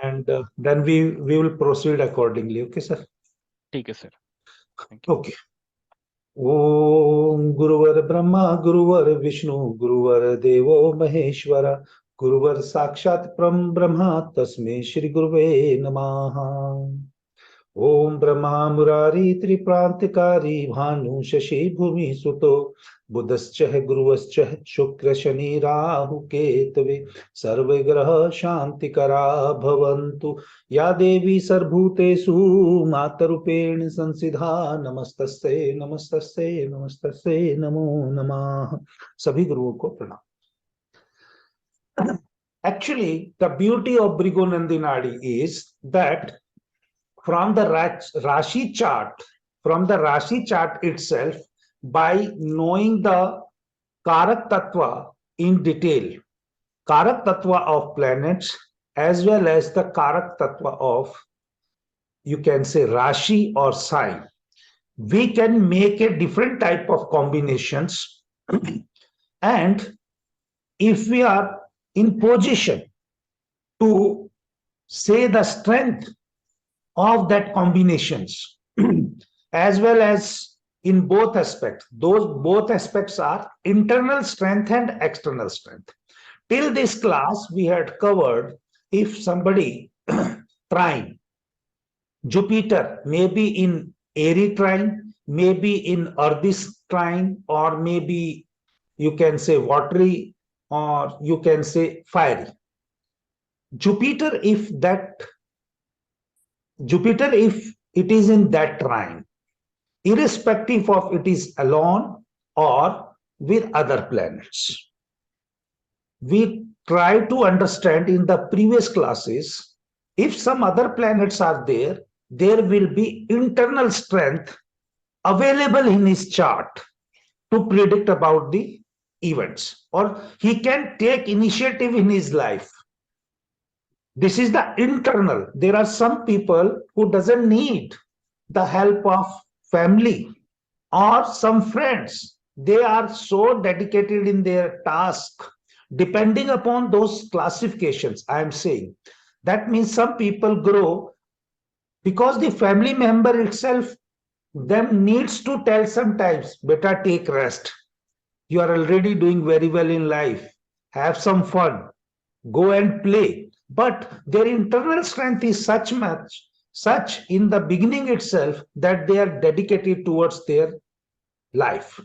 and then we will proceed accordingly. Okay, sir? ठीक है sir. Thank you. Okay. Om Guruvar Brahma Guruvar Vishnu Guruvar Devo Maheshwara Guruvar Sakshat Brahma Tasme Shri Guruve Namaha. Om Brahma Murari Triprantikari Bhanu Shashi Bhumi Suto Buddhascha Guruvascha Shukra Shani Rahu Ketave Sarve Graha Shantikara Bhavantu Ya Devi Sarvbhutesu Matarupeni Sansidha Namastaste Namastaste Namastaste Namo Namah. Sabhi Guruओं को प्रणाम. Actually, the beauty of Bhrigu Nandi Nadi is that from the Rashi chart itself, by knowing the Karak Tattva in detail, Karak Tattva of planets as well as the Karak Tattva of, you can say, Rashi or sign, we can make a different type of combinations. And if we are in position to say the strength of that combinations as well as in both aspects, those both aspects are internal strength and external strength. Till this class we had covered if somebody trine Jupiter maybe in airy trine, maybe in earthy trine, or maybe you can say watery, or you can say fiery. Jupiter if it is in that trine, irrespective of it is alone or with other planets. We try to understand in the previous classes, if some other planets are there, there will be internal strength available in his chart to predict about the events, or he can take initiative in his life. This is the internal. There are some people who doesn't need the help of family or some friends. They are so dedicated in their task, depending upon those classifications I am saying. That means some people grow because the family member itself them needs to tell sometimes, better take rest. You are already doing very well in life. Have some fun. Go and play. But their internal strength is such in the beginning itself that they are dedicated towards their life.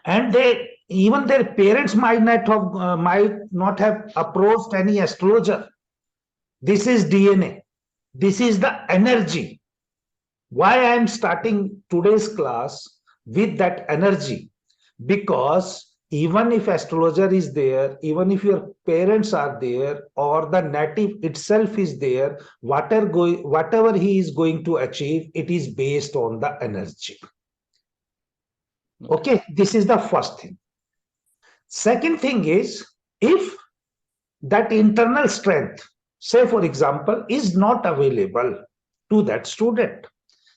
And even their parents might not have approached any astrologer. This is DNA. This is the energy. Why I am starting today's class with that energy? Because even if astrologer is there, even if your parents are there, or the native itself is there, whatever he is going to achieve, it is based on the energy. Okay, this is the first thing. Second thing is, if that internal strength, say for example, is not available to that student,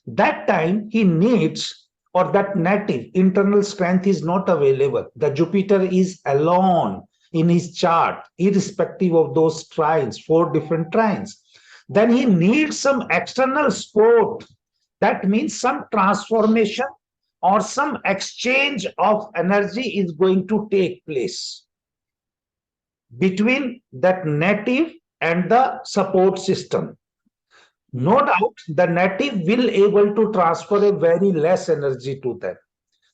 that time he needs, or that native internal strength is not available, the Jupiter is alone in his chart, irrespective of those trines, 4 different trines, then he needs some external support. That means some transformation or some exchange of energy is going to take place between that native and the support system. No doubt the native will able to transfer a very less energy to them,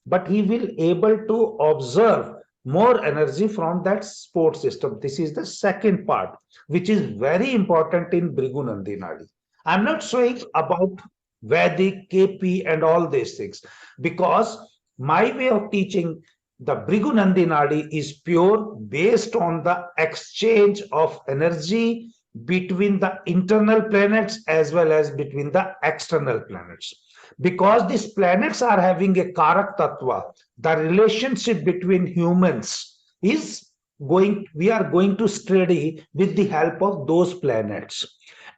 but he will able to observe more energy from that support system. This is the second part, which is very important in Bhrigu Nandi Nadi. I'm not saying about Vedic, KP and all these things, because my way of teaching the Bhrigu Nandi Nadi is pure based on the exchange of energy between the internal planets as well as between the external planets. Because these planets are having a Karak Tattva, the relationship between humans is we are going to study with the help of those planets.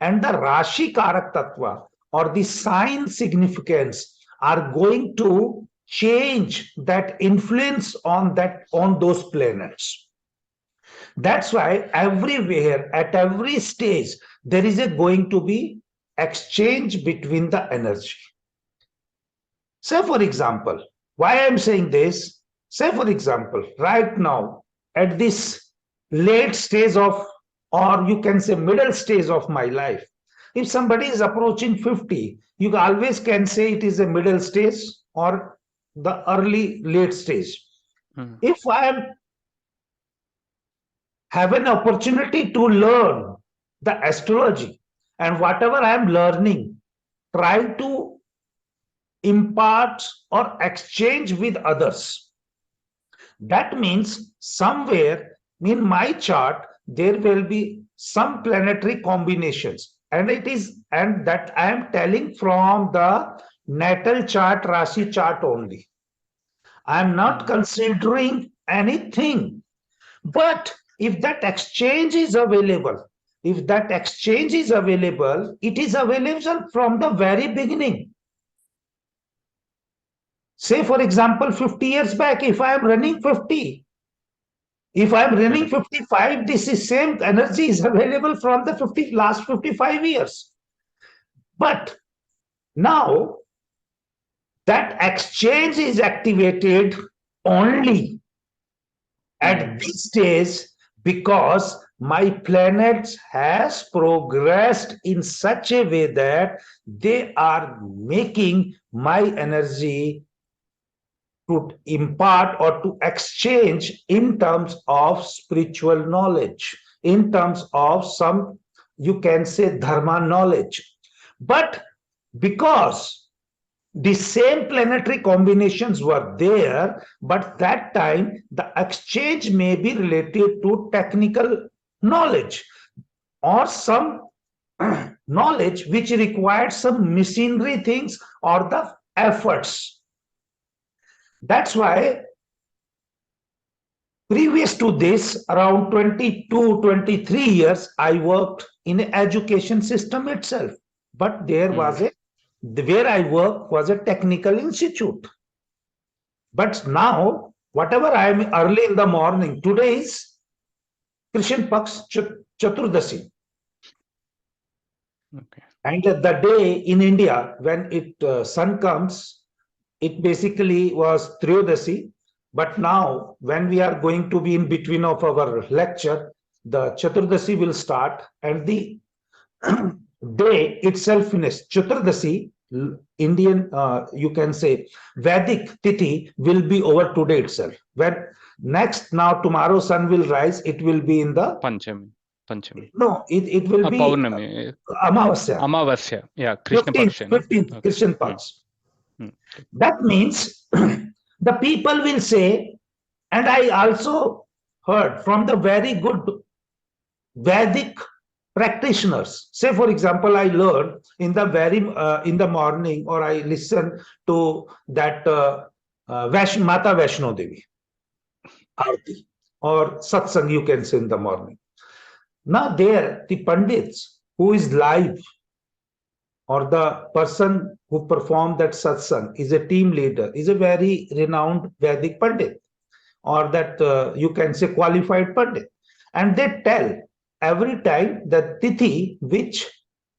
And the Rashi Karak Tattva or the sign significance are going to change that influence on those planets. That's why everywhere, at every stage, there is going to be exchange between the energy. Say, for example, why I'm saying this, say, for example, right now, at this late stage of, or you can say middle stage of my life, if somebody is approaching 50, you always can say it is a middle stage or the early late stage. If I am have an opportunity to learn the astrology, and whatever I am learning, try to impart or exchange with others. That means somewhere in my chart there will be some planetary combinations, and that I am telling from the natal chart, Rashi chart only. I am not considering anything. But if that exchange is available, it is available from the very beginning. Say, for example, 50 years back, if I am running 50, if I am running 55, this is same energy is available from the last 55 years. But now that exchange is activated only at this stage because my planets has progressed in such a way that they are making my energy to impart or to exchange in terms of spiritual knowledge, in terms of some, you can say, dharma knowledge. But because the same planetary combinations were there, but that time the exchange may be related to technical knowledge or some knowledge which required some machinery things or the efforts. That's why previous to this, around 22, 23 years, I worked in an education system itself. But there was where I work was a technical institute. But now, whatever I am early in the morning, today is Krishan Paksh Chaturdasi. Okay. And the day in India, when sun comes, it basically was Triyodasi. But now, when we are going to be in between of our lecture, the Chaturdasi will start and the day itself finished. Chaturdasi, Indian, you can say, Vedic Tithi will be over today itself. When tomorrow sun will rise, it will be in the Panchami. No, it will be Paurnami. Amavasya. Yeah, Krishna 15th, Paksha. 15th Christian Paksh. That means the people will say, and I also heard from the very good Vedic practitioners. Say, for example, I learned in the morning, or I listen to that Mata Vaishno Devi Aarti or Satsang, you can say, in the morning. Now there, the Pandits who is live or the person who performed that satsang is a team leader, is a very renowned Vedic Pandit, or that you can say qualified Pandit. And they tell every time that tithi which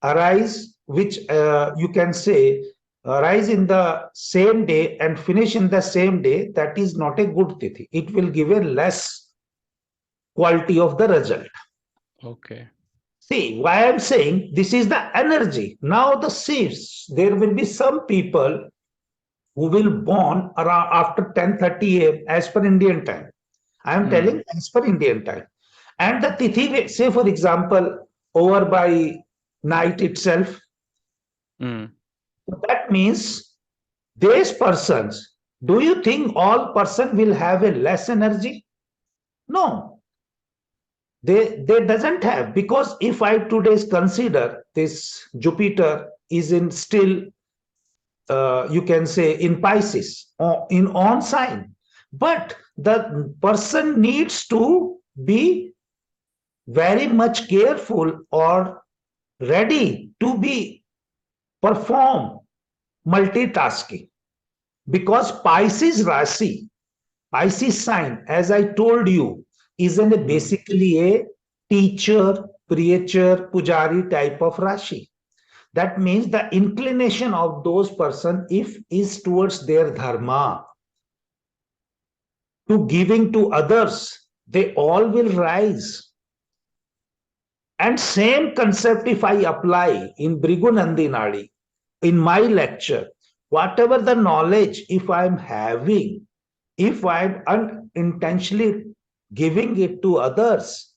arise, which you can say arise in the same day and finish in the same day, that is not a good tithi. It will give a less quality of the result. Okay. See, why I'm saying this is the energy. Now there will be some people who will born around after 10:30 a.m. as per Indian time. I am telling as per Indian time. And the tithi, say for example, over by night itself. That means these persons, do you think all person will have a less energy? No. They doesn't have, because if I today consider this Jupiter is in still, you can say in Pisces or in on sign, but the person needs to be very much careful or ready to be perform multitasking, because Pisces Rashi, Pisces sign, as I told you, is basically a teacher, preacher, pujari type of Rashi. That means the inclination of those person, if is towards their dharma, to giving to others, they all will rise. And same concept if I apply in Bhrigu Nandi Nadi, in my lecture, whatever the knowledge, if I am having, if I am unintentionally giving it to others,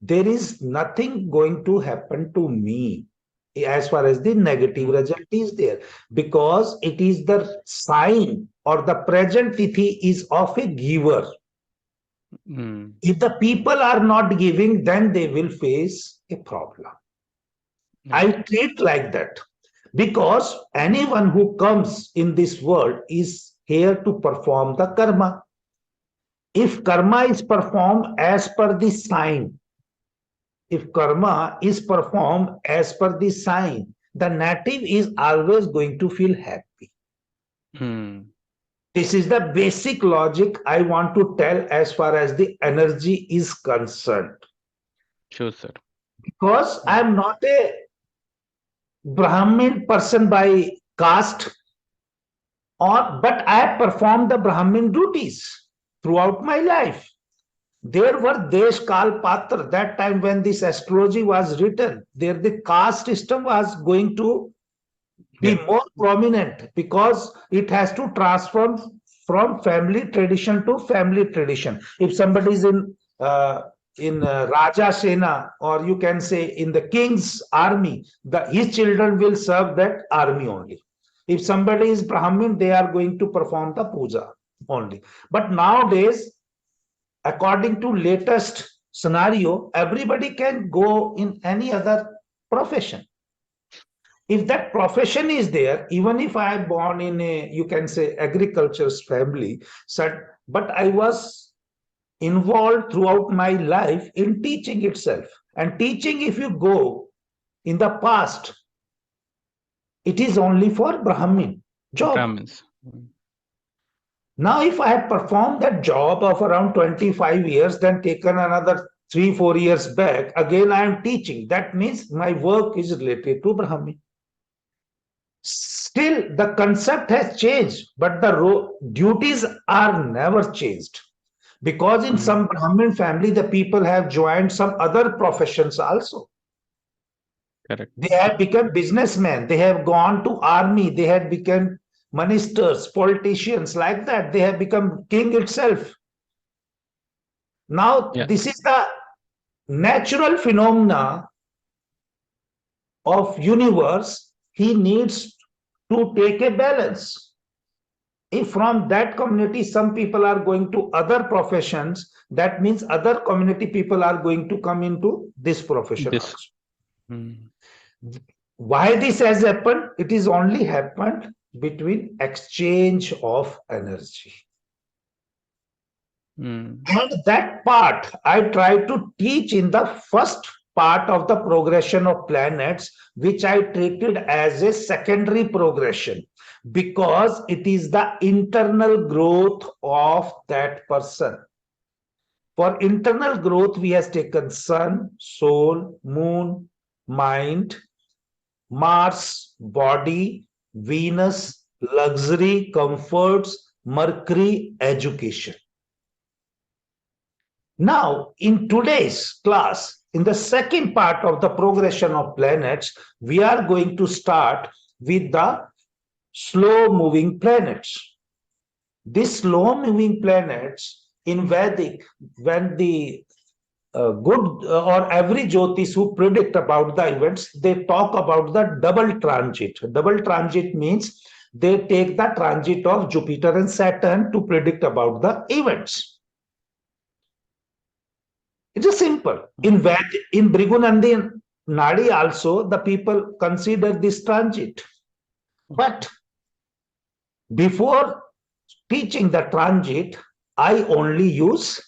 there is nothing going to happen to me as far as the negative result is there, because it is the sign or the present tithi is of a giver. If the people are not giving, then they will face a problem. I treat like that, because anyone who comes in this world is here to perform the karma. If karma is performed as per the sign, if karma is performed as per the sign, the native is always going to feel happy. This is the basic logic I want to tell as far as the energy is concerned. Sure, sir. Because I am not a Brahmin person by caste, but I have performed the Brahmin duties throughout my life. There were Desh Kal Patra, that time when this astrology was written, there the caste system was going to be more prominent, because it has to transform from family tradition to family tradition. If somebody is in Raja Sena, or you can say in the king's army, his children will serve that army only. If somebody is Brahmin, they are going to perform the puja only. But nowadays, according to latest scenario, everybody can go in any other profession. If that profession is there, even if I am born in a, you can say, agriculture's family, but I was involved throughout my life in teaching itself. And teaching, if you go in the past, it is only for Brahmin job. Brahmins. Now, if I have performed that job of around 25 years, then taken another 3-4 years back, again I am teaching. That means my work is related to Brahmin. Still, the concept has changed, but the duties are never changed. Because in some Brahmin family, the people have joined some other professions also. Correct. They have become businessmen. They have gone to army. They have become ministers, politicians, like that. They have become king itself. Now, this is the natural phenomena of universe. He needs to take a balance. If from that community, some people are going to other professions, that means other community people are going to come into this profession also. Why this has happened? It is only happened between exchange of energy. And that part I try to teach in the first part of the progression of planets, which I treated as a secondary progression, because it is the internal growth of that person. For internal growth, we have taken sun, soul, moon, mind, Mars, body, Venus, luxury, comforts, Mercury, education. Now, in today's class, in the second part of the progression of planets, we are going to start with the slow-moving planets. These slow-moving planets in Vedic, when the good or every Jyotish who predict about the events, they talk about the double transit. Double transit means they take the transit of Jupiter and Saturn to predict about the events. It is simple. In Bhrigu Nandi Nadi also, the people consider this transit. But before teaching the transit, I only use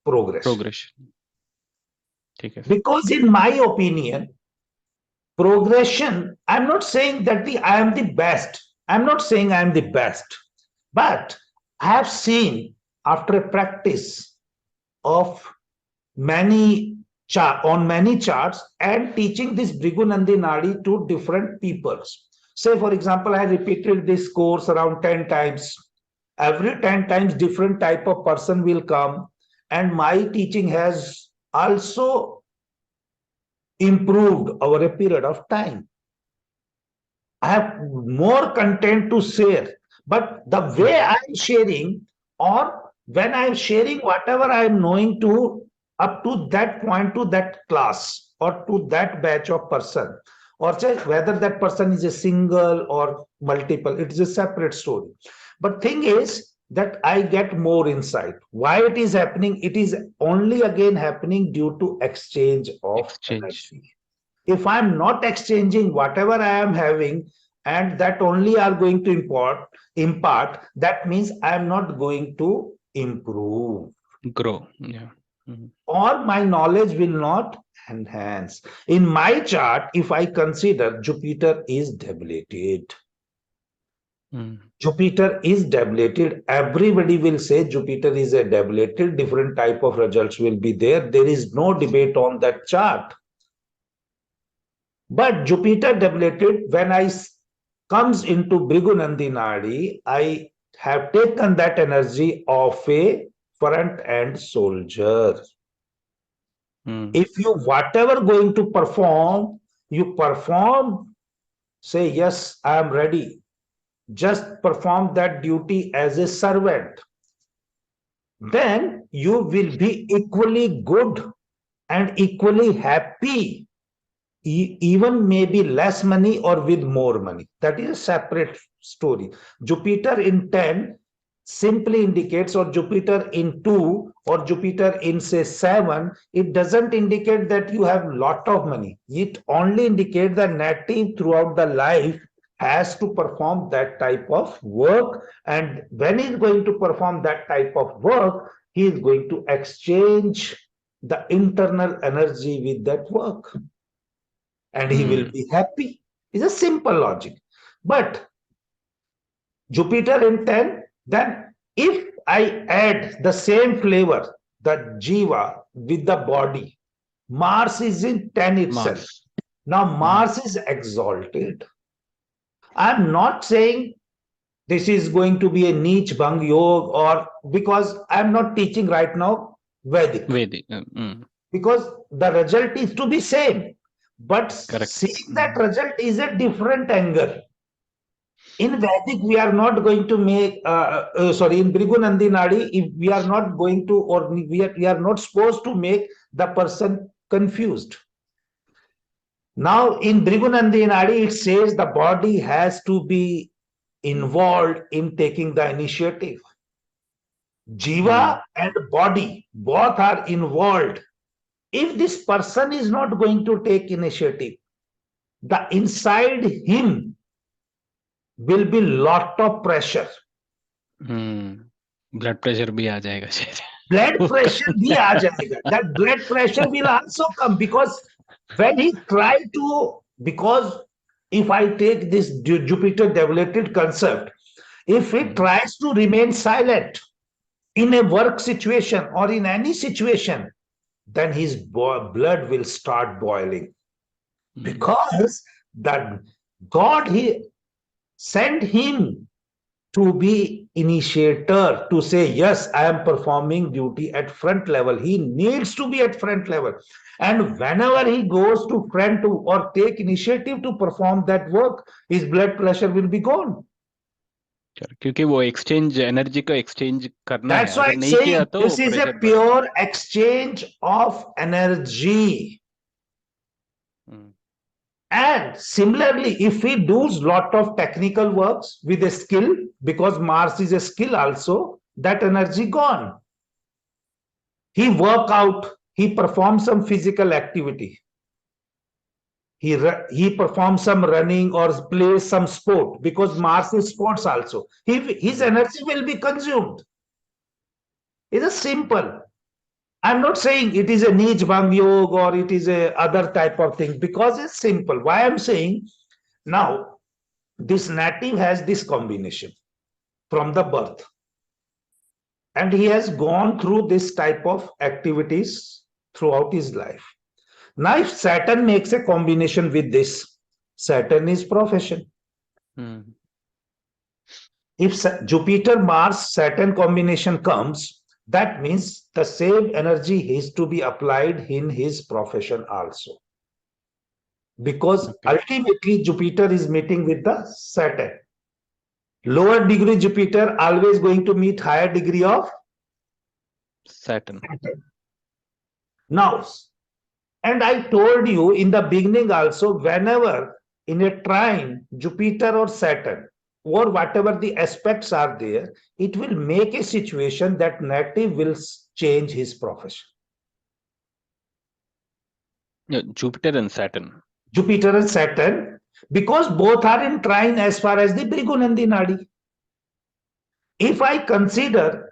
progression. Because in my opinion, progression, I'm not saying that I am the best. I'm not saying I am the best. But I have seen after a practice of many on many charts and teaching this Bhrigu Nandi Nadi to different peoples. Say, for example, I repeated this course around 10 times. Every 10 times, different type of person will come, and my teaching has also improved over a period of time. I have more content to share, but the way I'm sharing, or when I'm sharing whatever I'm knowing to up to that point, to that class or to that batch of person, or say whether that person is a single or multiple, it is a separate story. But thing is that I get more insight. Why it is happening? It is only again happening due to exchange of energy. If I'm not exchanging whatever I am having, and that only are going to impart, that means I am not going to improve. Grow. Yeah. Or my knowledge will not enhance. In my chart, if I consider Jupiter is debilitated, Jupiter is debilitated, everybody will say Jupiter is a debilitated, different type of results will be there. There is no debate on that chart. But Jupiter debilitated, when I comes into Bhrigu Nandi Nadi, I have taken that energy of a front-end soldier. If you whatever going to perform, you perform, say, yes, I am ready. Just perform that duty as a servant. Then you will be equally good and equally happy, even maybe less money or with more money. That is a separate story. Jupiter in 10 simply indicates, or Jupiter in 2, or Jupiter in say 7, it doesn't indicate that you have lot of money. It only indicates that native throughout the life has to perform that type of work, and when he is going to perform that type of work, he is going to exchange the internal energy with that work, and he will be happy. It's a simple logic. But Jupiter in 10, then if I add the same flavor, the Jiva with the body, Mars is in 10 itself. Now Mars is exalted. I'm not saying this is going to be a niche bhang yoga, or because I'm not teaching right now Vedic. Because the result is to be same. But seeing that result is a different angle. In Vedic, we are not going to make, in Bhrigu Nandi Nadi, if we are not going to, or we are not supposed to make the person confused. Now, in Bhrigu Nandi Nadi, it says the body has to be involved in taking the initiative. Jiva and body, both are involved. If this person is not going to take initiative, the inside him will be lot of pressure. Blood pressure भी आ जाएगा शायद. Blood pressure भी आ जाएगा. That blood pressure will also come, because when he try to, because if I take this Jupiter debilitated concept, if he tries to remain silent in a work situation or in any situation, then his blood will start boiling, because that God, he sent him to be initiator, to say, yes, I am performing duty at front level. He needs to be at front level. And whenever he goes to front to or take initiative to perform that work, his blood pressure will be gone. क्योंकि वो exchange energy का exchange करना है. That's why I'm saying this is a pure exchange of energy. And similarly, if he does lot of technical works with a skill, because Mars is a skill also, that energy gone. He work out, he performs some physical activity. He performs some running or plays some sport, because Mars is sports also. His energy will be consumed. It's a simple. I'm not saying it is a niche bhang yoga or it is a other type of thing, because it's simple. Why I'm saying, now this native has this combination from the birth. and he has gone through this type of activities throughout his life. Now, if Saturn makes a combination with this, Saturn is profession. If Jupiter, Mars, Saturn combination comes, that means the same energy is to be applied in his profession also. Because ultimately Jupiter is meeting with the Saturn. Lower degree Jupiter always going to meet higher degree of Saturn. Now, and I told you in the beginning also, whenever in a trine, Jupiter or Saturn, or whatever the aspects are there, it will make a situation that native will change his profession. Yeah, Jupiter and Saturn. Jupiter and Saturn, because both are in trine as far as the Bhrigu Nandi Nadi. If I consider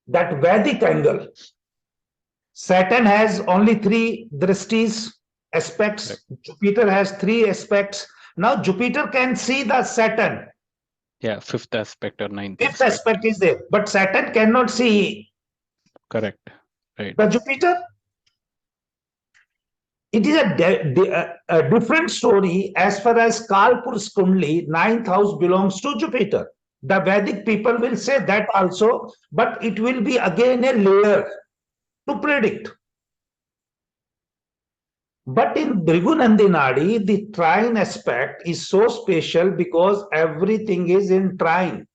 that Vedic angle, Saturn has only 3 drishtis, aspects. Correct. Jupiter has 3 aspects. Now Jupiter can see the Saturn. Yeah, 5th aspect or 9th 5th aspect is there, but Saturn cannot see. Correct. Right. The Jupiter. It is a different story as far as Kalpurus Kundli, 9th house belongs to Jupiter. The Vedic people will say that also, but it will be again a layer to predict. But in Bhrigu Nandi Nadi, the trine aspect is so special because everything is in trine.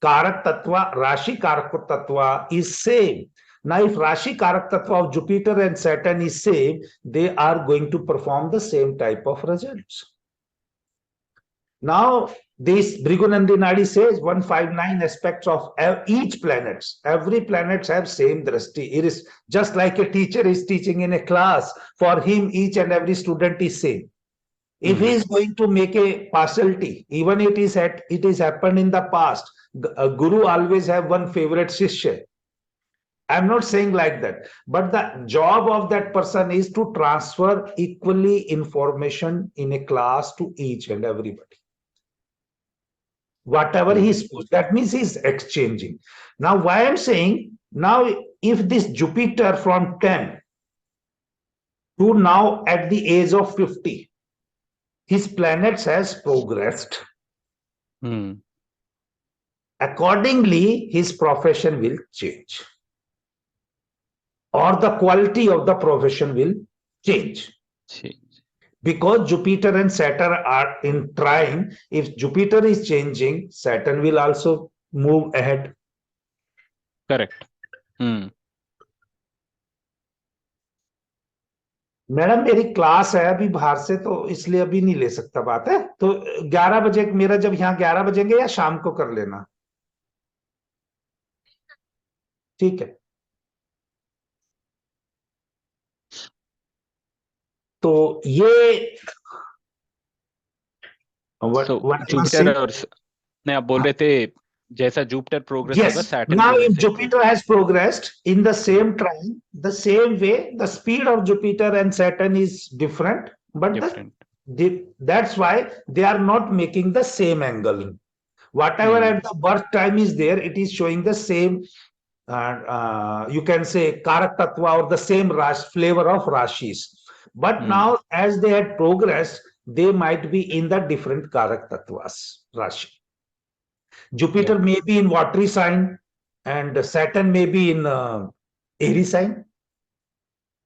Karak Tattva, Rashi Karak Tattva is same. Now, if Rashi Karak Tattva of Jupiter and Saturn is same, they are going to perform the same type of results. Now, this Bhrigu Nandi Nadi says 159 aspects of each planet. Every planet have same drishti. It is just like a teacher is teaching in a class. For him, each and every student is same. If he is going to make a partiality, even it is happened in the past, a guru always have one favorite shishya. I'm not saying like that, but the job of that person is to transfer equally information in a class to each and everybody. Whatever he spoke, that means he's exchanging. Now, why I'm saying, now if this Jupiter from 10 to now at the age of 50, his planets has progressed. Accordingly, his profession will change. Or the quality of the profession will change. Because Jupiter and Saturn are in trine, if Jupiter is changing, Saturn will also move ahead. Correct. Madam मेरी class है अभी बाहर से, तो इसलिए अभी नहीं ले सकता बात है, तो 11 बजे मेरा, जब यहाँ 11 बजेंगे या शाम को कर लेना, ठीक है? तो ये जुपिटर और नहीं, आप बोल रहे थे जैसा जुपिटर प्रोग्रेस होगा, Saturn now if Jupiter has progressed in the same trine, the same way the speed of Jupiter and Saturn is different, but that's why they are not making the same angle. Whatever at the birth time is there, it is showing the same you can say Karak Tattva or the same flavor of Rashis. But now as they had progressed, they might be in the different Karak Tattvas, Rashi. Jupiter may be in watery sign and Saturn may be in airy sign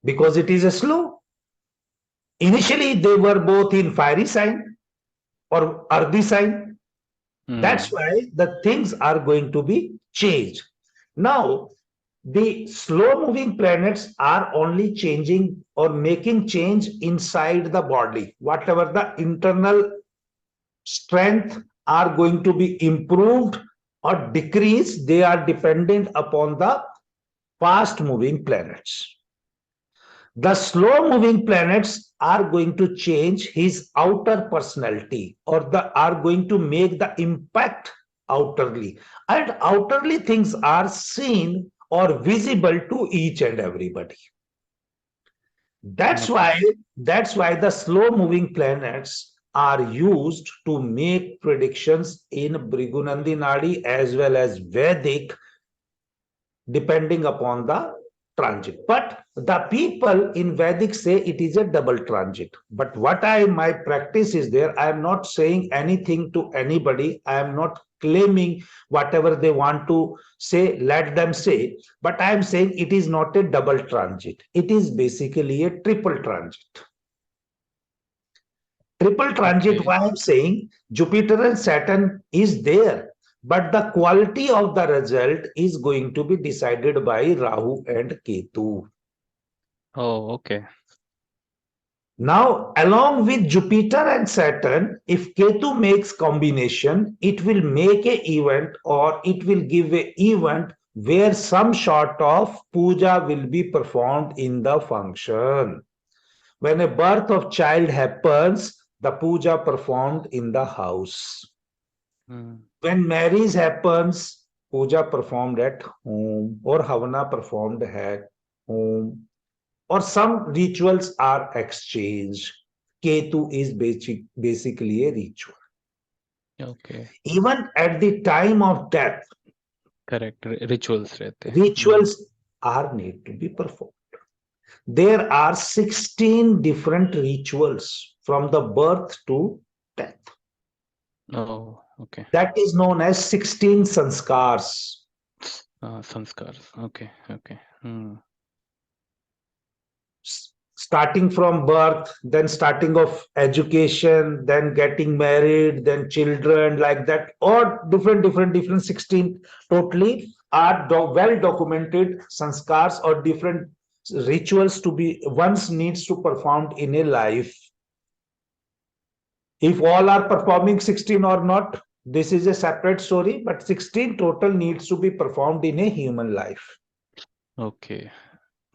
because it is a slow. Initially, they were both in fiery sign or earthy sign. That's why the things are going to be changed. Now, the slow moving planets are only changing or making change inside the body. Whatever the internal strength are going to be improved or decreased, they are dependent upon the fast moving planets. The slow moving planets are going to change his outer personality, or are going to make the impact outwardly, and outwardly things are seen or visible to each and everybody. That's why the slow moving planets are used to make predictions in Bhrigu Nandi Nadi as well as Vedic, depending upon the transit. But the people in Vedic say it is a double transit. But my practice is there. I am not saying anything to anybody. I am not claiming whatever they want to say, let them say. But I am saying it is not a double transit. It is basically a triple transit. Triple transit, why I'm saying Jupiter and Saturn is there, but the quality of the result is going to be decided by Rahu and Ketu. Oh, okay. Now, along with Jupiter and Saturn, if Ketu makes combination, it will make an event or it will give an event where some sort of puja will be performed in the function. When a birth of child happens, the puja performed in the house. When marriage happens, puja performed at home or havana performed at home, or some rituals are exchanged. Ketu is basically a ritual. Okay. Even at the time of death, correct, rituals are need to be performed. There are 16 different rituals from the birth to death. Oh, okay. That is known as 16 sanskars. Sanskars. Okay, okay. Starting from birth, then starting of education, then getting married, then children, like that, or different 16 totally are well documented sanskars or different rituals to be once needs to performed in a life. If all are performing 16 or not, this is a separate story, but 16 total needs to be performed in a human life. Okay.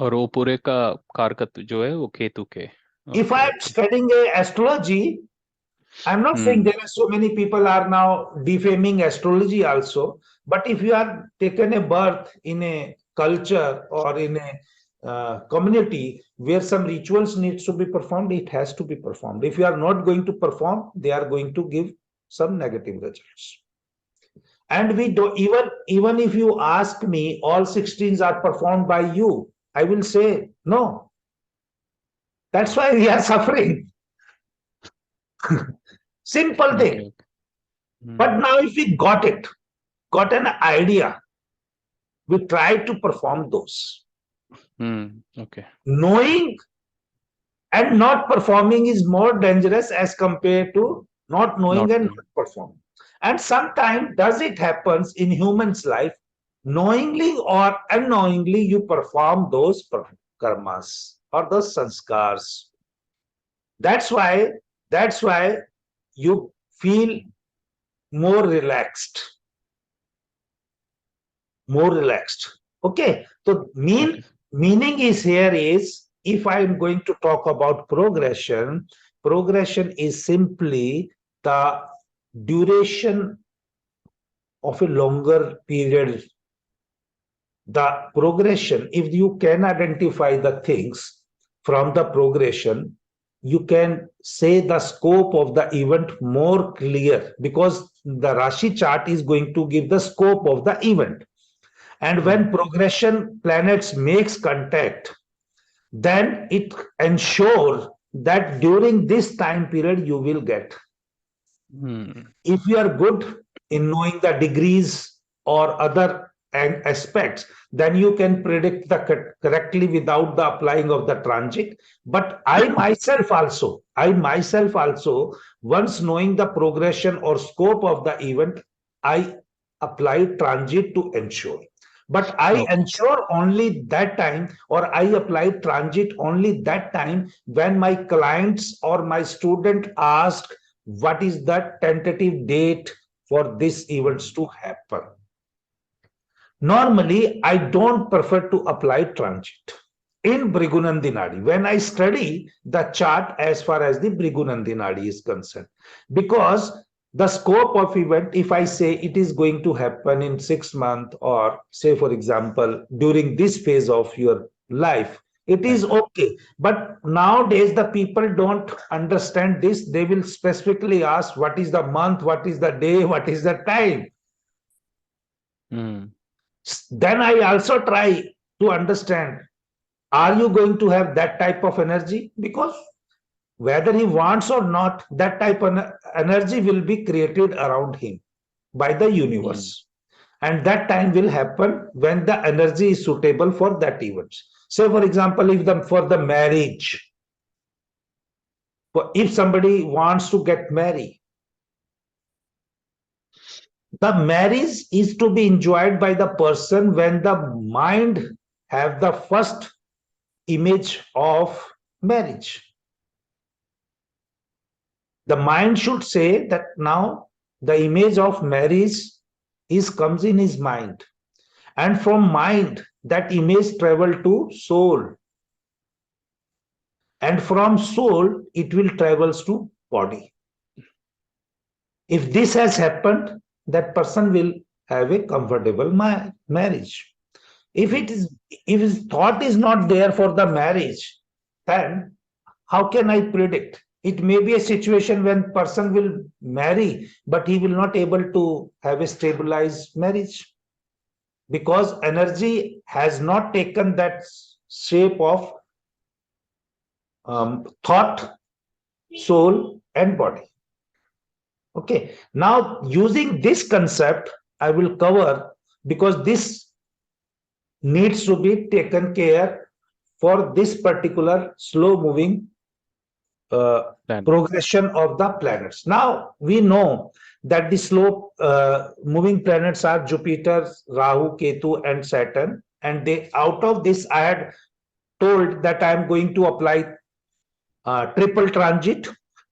और वो पूरे का कारकत जो है वो केतु के. If I am studying astrology, I'm not saying there are so many people are now defaming astrology also, but if you are taken a birth in a culture or in a community where some rituals needs to be performed, it has to be performed. If you are not going to perform, they are going to give some negative results. And we do even if you ask me, all 16s are performed by you, I will say no. That's why we are suffering. Simple thing. Okay. But now if we got an idea, we try to perform those. Okay. Knowing and not performing is more dangerous as compared to not knowing and not performing. And sometimes does it happens in humans' life, knowingly or unknowingly you perform those karmas or those sanskars. That's why you feel more relaxed. Okay. So meaning is here is, if I'm going to talk about progression is simply the duration of a longer period. The progression, if you can identify the things from the progression, you can say the scope of the event more clear, because the Rashi chart is going to give the scope of the event. And when progression planets makes contact, then it ensures that during this time period you will get. If you are good in knowing the degrees or other aspects, then you can predict the correctly without the applying of the transit. But I myself also, once knowing the progression or scope of the event, I apply transit to ensure. But I ensure only that time, or I apply transit only that time when my clients or my student ask what is the tentative date for this events to happen. Normally, I don't prefer to apply transit in Bhrigu Nandi Nadi when I study the chart as far as the Bhrigu Nandi Nadi is concerned, because the scope of event, if I say it is going to happen in 6 months, or say for example during this phase of your life, It is Right. okay. But nowadays, the people don't understand this. They will specifically ask, what is the month, what is the day, what is the time? Hmm. Then I also try to understand, are you going to have that type of energy? Because whether he wants or not, that type of energy will be created around him by the Hmm. universe. And that time will happen when the energy is suitable for that event. Say, for example, if for the marriage, if somebody wants to get married, the marriage is to be enjoyed by the person when the mind have the first image of marriage. The mind should say that now the image of marriage comes in his mind, and from mind that image travel to soul, and from soul it will travels to body. If this has happened, that person will have a comfortable marriage. If it is, if his thought is not there for the marriage, then how can I predict? It may be a situation when person will marry, but he will not able to have a stabilized marriage because energy has not taken that shape of thought, soul, and body. Okay. Now, using this concept, I will cover because this needs to be taken care for this particular slow moving progression of the planets. Now we know that the slow moving planets are Jupiter, Rahu, Ketu, and Saturn. And they, out of this, I had told that I am going to apply triple transit.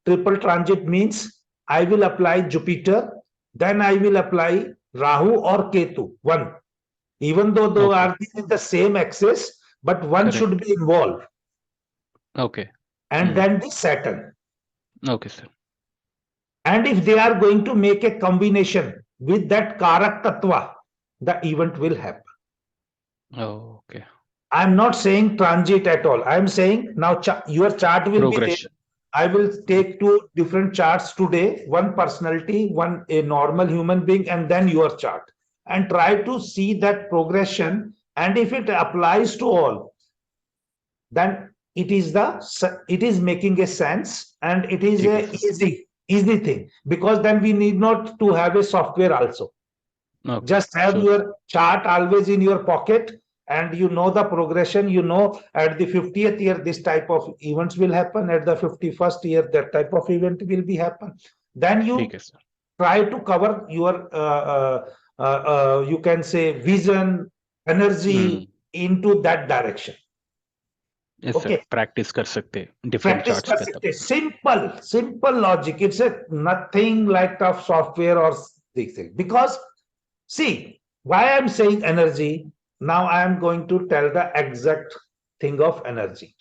Triple transit means I will apply Jupiter, then I will apply Rahu or Ketu, one. Even though they are in the same axis, but one should be involved. Okay. And then the Saturn. Okay, sir. And if they are going to make a combination with that Karak Tattva, the event will happen. Oh, okay. I'm not saying transit at all. I'm saying now your chart will be there. I will take two different charts today, one personality, one a normal human being, and then your chart, and try to see that progression. And if it applies to all, then it is making a sense, and it is a easy thing, because then we need not to have a software also. Just have your chart always in your pocket, and you know the progression. You know at the 50th year this type of events will happen, at the 51st year that type of event will be happen. Then you try to cover your you can say vision, energy into that direction. Okay. Practice kar sakte different Practice charts kar sakte. Simple logic. It's a nothing like tough software or this thing. Because see, why I'm saying energy, now I am going to tell the exact thing of energy.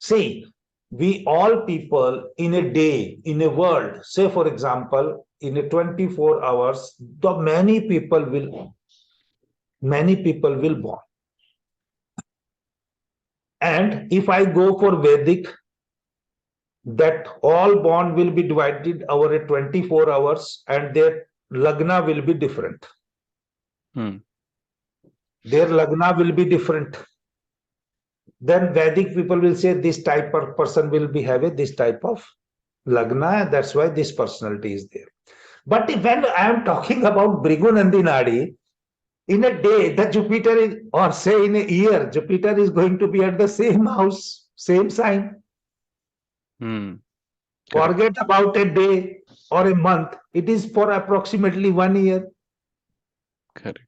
See, we all people in a day, in a world, say for example, in a 24 hours, the many people will born. And if I go for Vedic, that all born will be divided over a 24 hours, and their lagna will be different. Their lagna will be different. Then Vedic people will say this type of person will be having this type of lagna, that's why this personality is there. But when I am talking about Bhrigu Nandi Nadi, in a day, the Jupiter is, or say in a year, Jupiter is going to be at the same house, same sign. Forget about a day or a month. It is for approximately 1 year. Correct.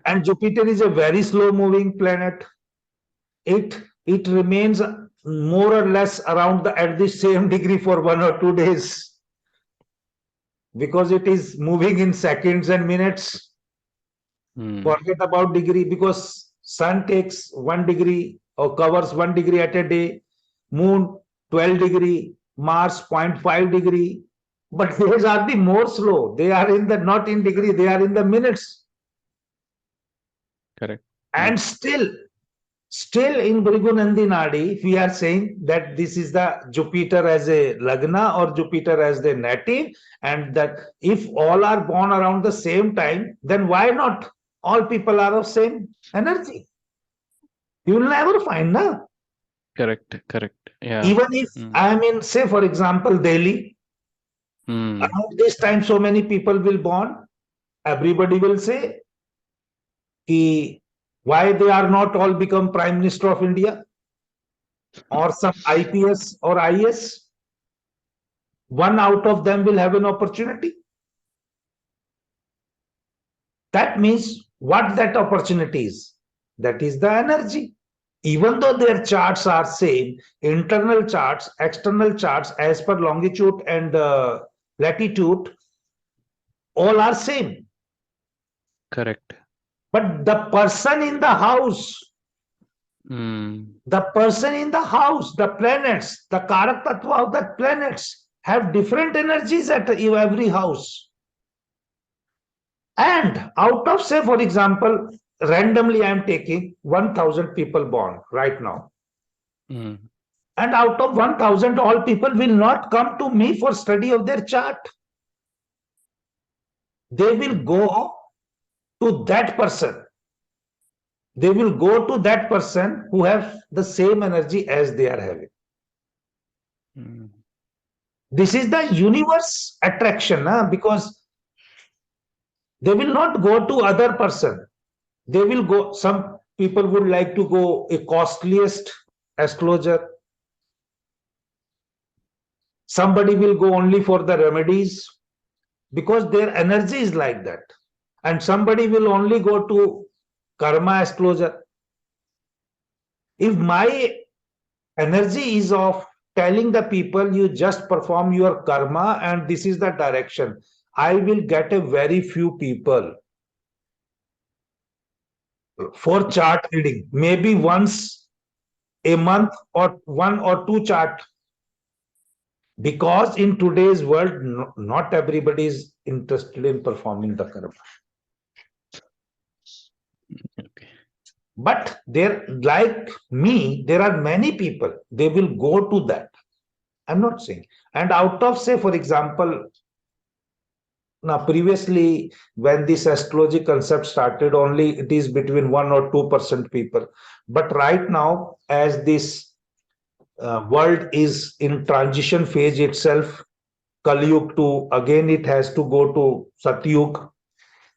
And Jupiter is a very slow moving planet. It remains more or less around at the same degree for 1 or 2 days, because it is moving in seconds and minutes. Forget about degree, because sun takes 1 degree or covers 1 degree at a day, moon 12 degree, Mars 0.5 degree. But these are the more slow. They are in the not in degree, they are in the minutes. Correct. And still Still in Bhrigu Nandi Nadi, we are saying that this is the Jupiter as a Lagna or Jupiter as the native, and that if all are born around the same time, then why not all people are of same energy? You will never find, na? Correct, correct. Yeah. Even if I am in, say, for example, Delhi, around this time so many people will born, everybody will say, why they are not all become Prime Minister of India or some IPS or IS? One out of them will have an opportunity. That means what that opportunity is? That is the energy. Even though their charts are same, internal charts, external charts as per longitude and latitude, all are same. Correct. But the person in the house, the planets, the Karak Tattva of the planets have different energies at every house. And out of, say, for example, randomly I am taking 1,000 people born right now. And out of 1,000, all people will not come to me for study of their chart. They will go to that person. They will go to that person who have the same energy as they are having. This is the universe attraction, because they will not go to other person. They will go, some people would like to go a costliest astrologer. Somebody will go only for the remedies because their energy is like that. And somebody will only go to karma astrologer. If my energy is of telling the people you just perform your karma and this is the direction, I will get a very few people for chart reading, maybe once a month or 1 or 2 chart. Because in today's world, not everybody is interested in performing the karma. Okay. But there, like me, there are many people, they will go to that. I'm not saying. And out of, say, for example, now previously, when this astrology concept started, only it is between 1 or 2% people. But right now, as this world is in transition phase itself, Kali Yuga to, again it has to go to Satyug.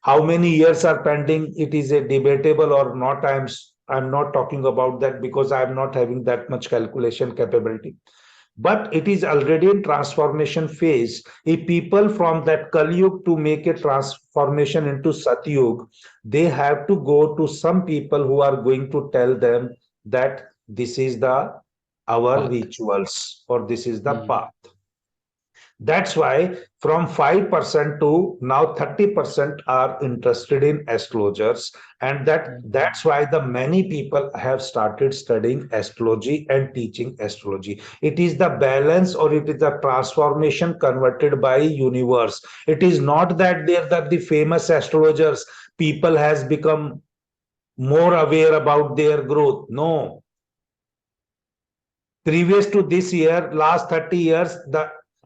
How many years are pending? It is a debatable or not. I'm not talking about that because I'm not having that much calculation capability. But it is already in transformation phase. If people from that Kali Yuga to make a transformation into Satyug, they have to go to some people who are going to tell them that this is our rituals or this is the path. That's why from 5% to now 30% are interested in astrologers, and that's why the many people have started studying astrology and teaching astrology. It is the balance or it is the transformation converted by universe. It is not that the famous astrologers, people has become more aware about their growth. No. Previous to this year, last 30 years,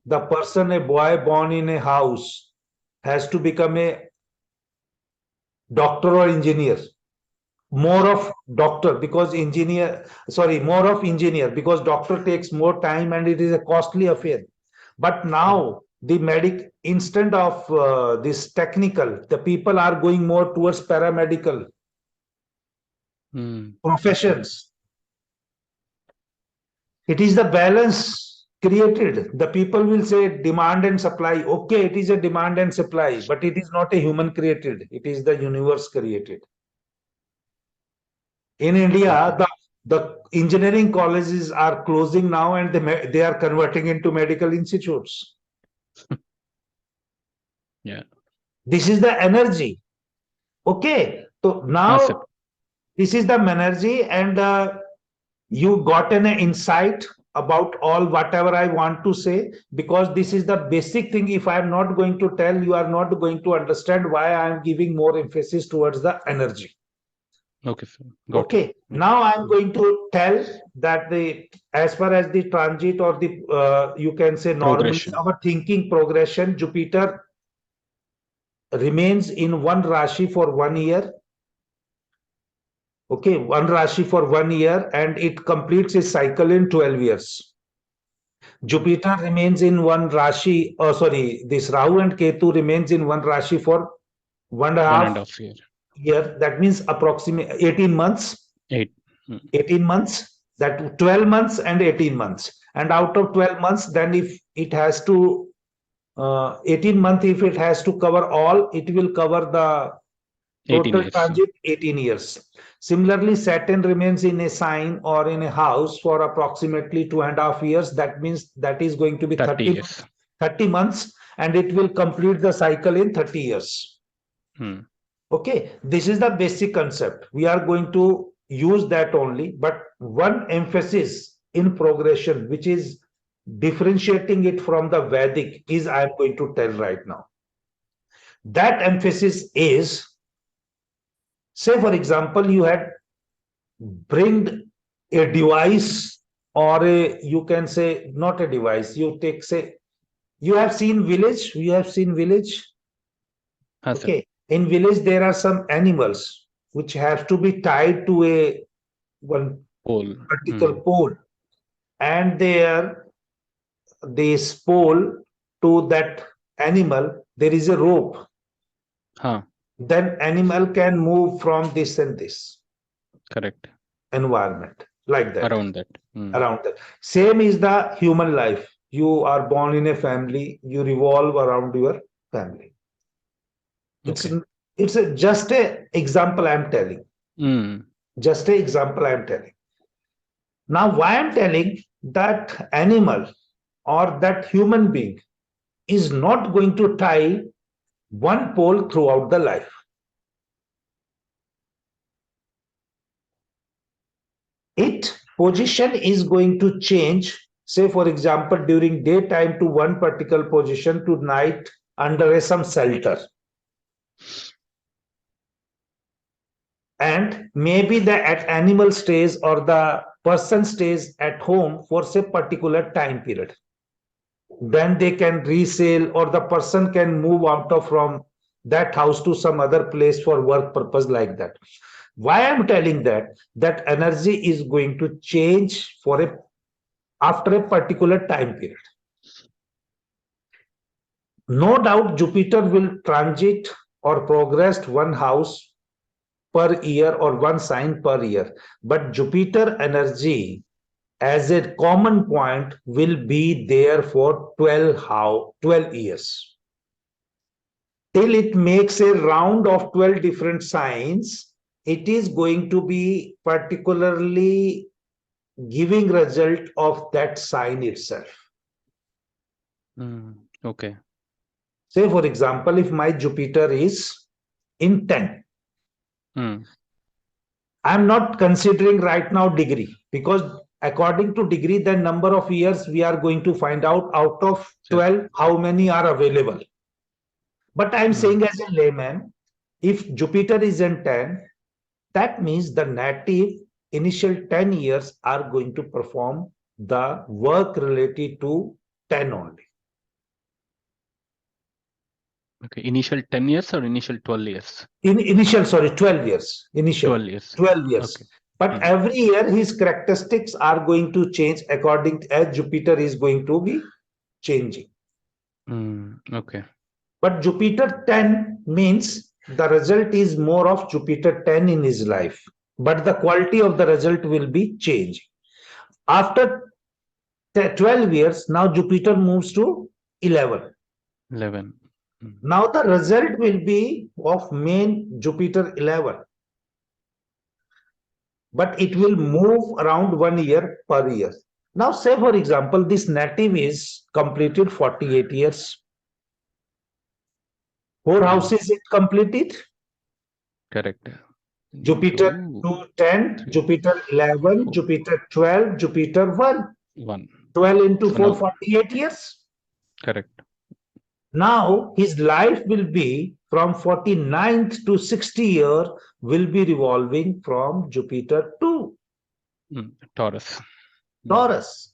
the person, a boy born in a house, has to become a doctor or engineer. More of doctor because more of engineer because doctor takes more time and it is a costly affair. But now the instead of this technical, the people are going more towards paramedical professions. It is the balance created. The people will say demand and supply. Okay, it is a demand and supply, but it is not a human created. It is the universe created. In India, the engineering colleges are closing now and they are converting into medical institutes. Yeah. This is the energy. Okay, so now this is the energy and you got an insight about all whatever I want to say, because this is the basic thing. If I am not going to tell, you are not going to understand why I am giving more emphasis towards the energy. Okay, sir. Got Okay, it. now I'm going to tell that as far as the transit or the you can say normally Progression. our thinking progression, Jupiter remains in one Rashi for 1 year. Okay, one Rashi for 1 year, and it completes its cycle in 12 years. Jupiter remains in one Rashi, this Rahu and Ketu remains in one Rashi for 1.5 year. year. That means approximately 18 months. 18 months, that 12 months and 18 months. And out of 12 months, then if it has to, 18 months, if it has to cover all, it will cover the 18 total years. transit 18 years. Similarly, Saturn remains in a sign or in a house for approximately 2.5 years. That means that is going to be 30 years. 30 months, and it will complete the cycle in 30 years. Okay, this is the basic concept. We are going to use that only, but one emphasis in progression, which is differentiating it from the Vedic, is I am going to tell right now. That emphasis is, say for example, you had bring a device, or you can say not a device, you take, say, you have seen village, okay, in village there are some animals which have to be tied to one vertical pole, and this pole to that animal there is a rope. Then animal can move from this and this environment, like that, around that. Same is the human life. You are born in a family, you revolve around your family. It's just a example I'm telling. Just an example I'm telling. Now, why I'm telling that animal or that human being is not going to tie one pole throughout the life. Its position is going to change, say for example, during daytime to one particular position, to night under some shelter. And maybe the animal stays or the person stays at home for say particular time period. Then they can resell, or the person can move out of from that house to some other place for work purpose, like that. Why I'm telling that energy is going to change after a particular time period. No doubt Jupiter will transit or progress one house per year or one sign per year, but Jupiter energy as a common point will be there for 12 years. Till it makes a round of 12 different signs, it is going to be particularly giving result of that sign itself. Okay. Say for example, if my Jupiter is in 10, I'm not considering right now degree, because according to degree, the number of years we are going to find out of 12, how many are available. But I'm saying as a layman, if Jupiter is in 10, that means the native initial 10 years are going to perform the work related to 10 only. Okay, initial 10 years or initial 12 years? 12 years. Initial 12 years. 12 years. Okay. But every year his characteristics are going to change according as Jupiter is going to be changing. Okay. But Jupiter 10 means the result is more of Jupiter 10 in his life, but the quality of the result will be changing. After 12 years, now Jupiter moves to 11. Now the result will be of main Jupiter 11. But it will move around 1 year per year. Now say for example, this native is completed 48 years. 4 houses it completed. Correct. Jupiter 10, Jupiter 11, Jupiter 12, Jupiter 1. 12 into 4, 48 years. Correct. Now his life will be from 49th to 60 year will be revolving from Jupiter to Taurus. Taurus.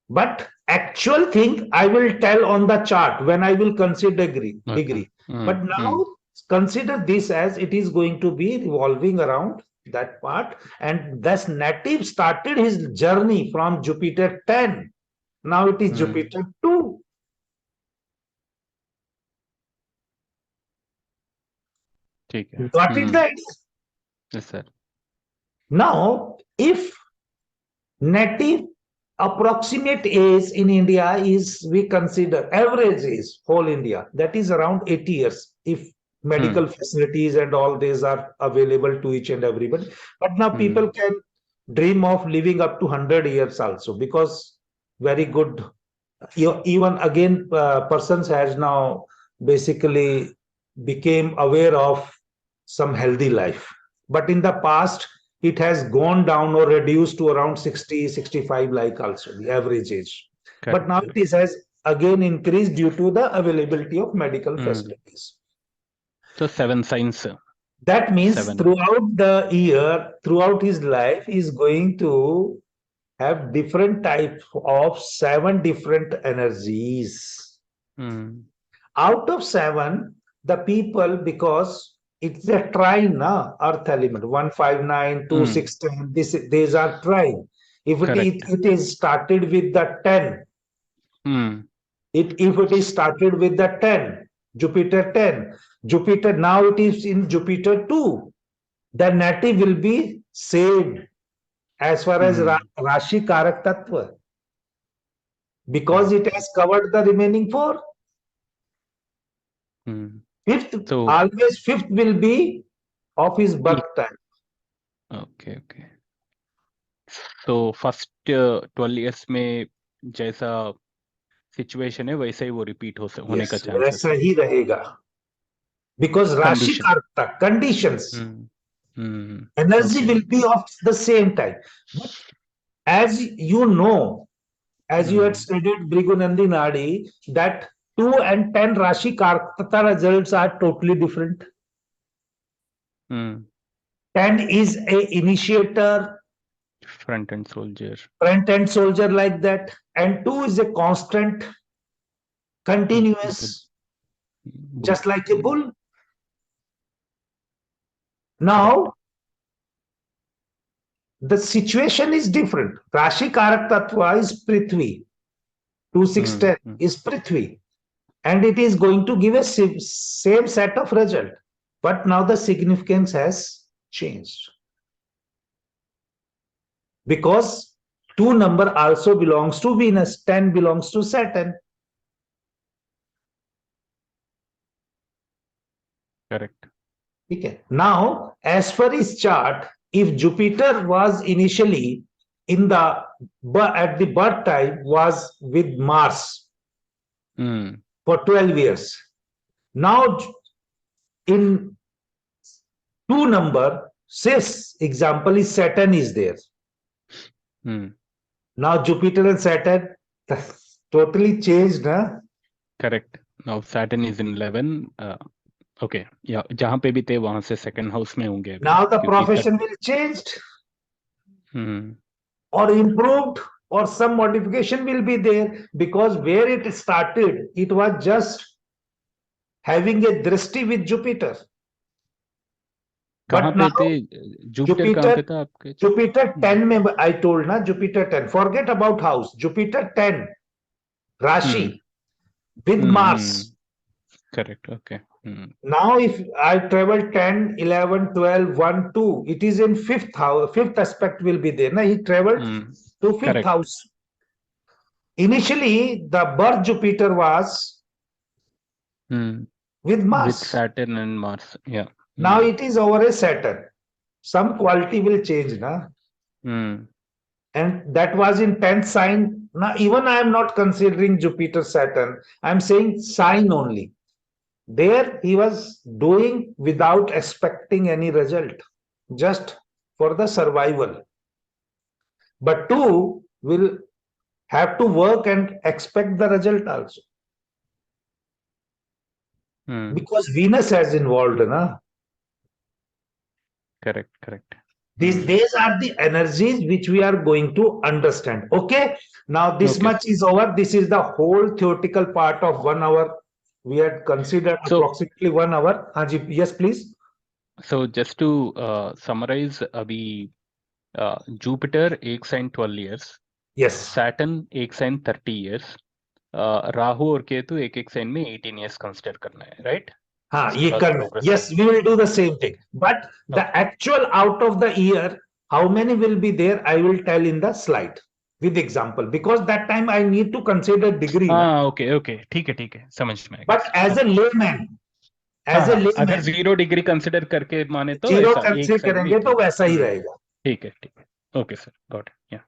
But actual thing I will tell on the chart when I will consider degree. But now consider this as it is going to be revolving around that part, and thus native started his journey from Jupiter 10. Now it is Jupiter 2. Got it, guys? Yes, sir. Now, if native approximate age in India is, we consider average age, whole India, that is around 80 years. If medical facilities and all these are available to each and everybody. But now people can dream of living up to 100 years also, because very good, even again, persons has now basically became aware of some healthy life. But in the past, it has gone down or reduced to around 60, 65 like also, the average age. But now it has again increased due to the availability of medical facilities. So 7 signs. That means throughout the year, throughout his life, he is going to have different types of 7 different energies. Out of 7, the people, because it's a trine, earth element, 159, 2, 6, 10, these are trine. If it is started with the 10, if it is started with the 10, Jupiter 10, Jupiter, now it is in Jupiter 2, the native will be saved as far as Rashi Karak Tattva, because it has covered the remaining 4. Fifth, always fifth will be of his birth time. Okay. So first 12 years में जैसा situation है वैसा ही वो repeat होने का chances. वैसा ही रहेगा. Because Rashi Karta, conditions, energy will be of the same type. But as you know, as you had studied Bhrigu Nandi Nadi, that 2 and 10 Rashi Karta results are totally different. 10 is a initiator, front-end soldier like that, and 2 is a constant, continuous, just like a bull. Now, the situation is different. Rashi Karak Tattva is Prithvi. 2, 6, 10 is Prithvi. And it is going to give a same set of result. But now the significance has changed. Because 2 number also belongs to Venus, 10 belongs to Saturn. Correct. Okay. Now, as per his chart, if Jupiter was initially in the at the birth time was with Mars for 12 years. Now, in 2 number, 6 example is Saturn is there. Now Jupiter and Saturn totally changed, huh? Correct. Now Saturn is in 11. Okay. Yeah. जहाँ पे भी थे वहाँ से second house में होंगे. Now the profession will changed or improved, or some modification will be there, because where it started, it was just having a drishti with Jupiter. But now Jupiter 10 I told na, Jupiter 10. Forget about house. Jupiter 10 Rashi with Mars. Correct. Okay. Now if I travel 10, 11, 12, 1, 2, it is in 5th house. 5th aspect will be there. Now he traveled to 5th house. Initially, the birth Jupiter was with Mars. With Saturn and Mars. Yeah. Now it is over a Saturn. Some quality will change, na? And that was in 10th sign. Now even I am not considering Jupiter Saturn. I am saying sign only. There he was doing without expecting any result, just for the survival. But 2 will have to work and expect the result also. Because Venus has involved, na? Correct. These are the energies which we are going to understand. Okay. Now this Okay. much is over. This is the whole theoretical part of 1 hour. We had considered So- approximately 1 hour. Haji, yes, please. So just to summarize, अभी Jupiter एक sign 12 years, Yes. Saturn एक sign 30 years, Rahu और केतु एक एक sign में 18 years consider करना है, right? हाँ, इसके ये बाद करना. progress Yes, we will do the same thing. But the actual out of the year, how many will be there, I will tell in the slide with example, because that time I need to consider degree. हाँ, okay, ठीक है, समझ में आएगा. But as a layman, अगर 0 degree consider करके माने तो जीरो ऐसा एक कंसिडर साइन में करेंगे तो वैसा ही रहेगा. ठीक है. Okay, sir, got it. Yeah.